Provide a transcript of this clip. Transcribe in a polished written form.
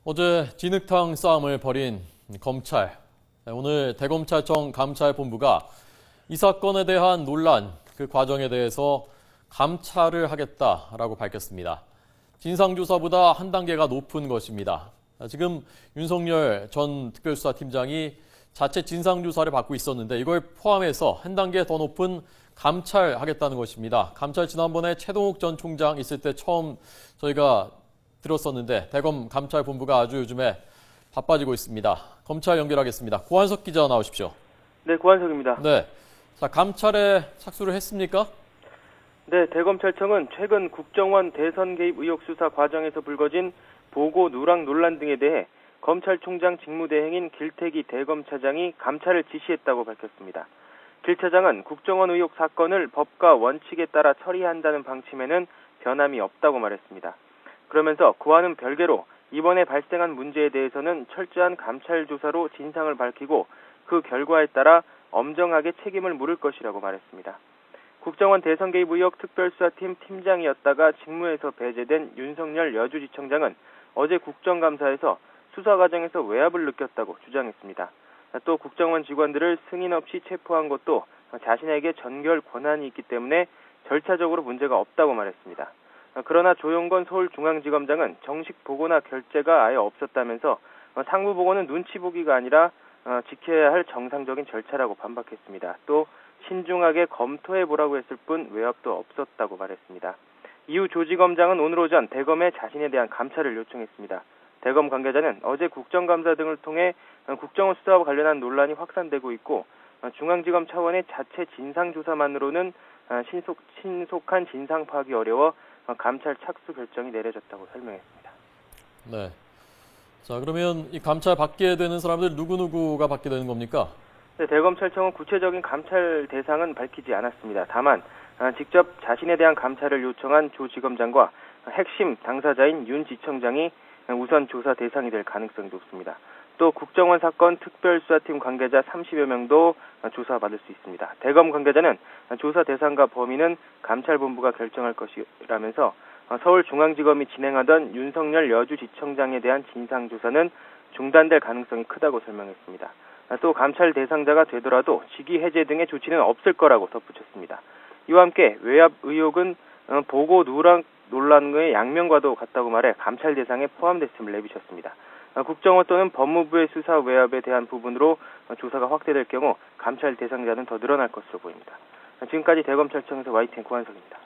어제 진흙탕 싸움을 벌인 검찰. 오늘 대검찰청 감찰본부가 이 사건에 대한 논란, 그 과정에 대해서 감찰을 하겠다라고 밝혔습니다. 진상조사보다 한 단계가 높은 것입니다. 지금 윤석열 전 특별수사팀장이 자체 진상조사를 받고 있었는데 이걸 포함해서 한 단계 더 높은 감찰하겠다는 것입니다. 감찰 지난번에 최동욱 전 총장 있을 때 처음 저희가 들었었는데 대검 감찰본부가 아주 요즘에 바빠지고 있습니다. 검찰 연결하겠습니다. 고한석 기자 나오십시오. 네, 고한석입니다. 네, 자 감찰에 착수를 했습니까? 네, 대검찰청은 최근 국정원 대선 개입 의혹 수사 과정에서 불거진 보고 누락 논란 등에 대해 검찰총장 직무대행인 길태기 대검차장이 감찰을 지시했다고 밝혔습니다. 길 차장은 국정원 의혹 사건을 법과 원칙에 따라 처리한다는 방침에는 변함이 없다고 말했습니다. 그러면서 그와는 별개로 이번에 발생한 문제에 대해서는 철저한 감찰 조사로 진상을 밝히고 그 결과에 따라 엄정하게 책임을 물을 것이라고 말했습니다. 국정원 대선 개입 의혹 특별수사팀 팀장이었다가 직무에서 배제된 윤석열 여주지청장은 어제 국정감사에서 수사 과정에서 외압을 느꼈다고 주장했습니다. 또 국정원 직원들을 승인 없이 체포한 것도 자신에게 전결 권한이 있기 때문에 절차적으로 문제가 없다고 말했습니다. 그러나 조용건 서울중앙지검장은 정식 보고나 결재가 아예 없었다면서 상부 보고는 눈치 보기가 아니라 지켜야 할 정상적인 절차라고 반박했습니다. 또 신중하게 검토해보라고 했을 뿐 외압도 없었다고 말했습니다. 이후 조지검장은 오늘 오전 대검에 자신에 대한 감찰을 요청했습니다. 대검 관계자는 어제 국정감사 등을 통해 국정원 수사와 관련한 논란이 확산되고 있고 중앙지검 차원의 자체 진상조사만으로는 신속한 진상 파악이 어려워 감찰 착수 결정이 내려졌다고 설명했습니다. 네. 자 그러면 이 감찰 받게 되는 사람들 누구누구가 받게 되는 겁니까? 네, 대검찰청은 구체적인 감찰 대상은 밝히지 않았습니다. 다만 직접 자신에 대한 감찰을 요청한 조 지검장과 핵심 당사자인 윤 지청장이 우선 조사 대상이 될 가능성이 높습니다. 또 국정원 사건 특별수사팀 관계자 30여 명도 조사받을 수 있습니다. 대검 관계자는 조사 대상과 범위는 감찰본부가 결정할 것이라면서 서울중앙지검이 진행하던 윤석열 여주지청장에 대한 진상조사는 중단될 가능성이 크다고 설명했습니다. 또 감찰 대상자가 되더라도 직위 해제 등의 조치는 없을 거라고 덧붙였습니다. 이와 함께 외압 의혹은 보고 누락 논란의 양면과도 같다고 말해 감찰 대상에 포함됐음을 내비쳤습니다. 국정원 또는 법무부의 수사 외압에 대한 부분으로 조사가 확대될 경우 감찰 대상자는 더 늘어날 것으로 보입니다. 지금까지 대검찰청에서 YTN 고한석입니다.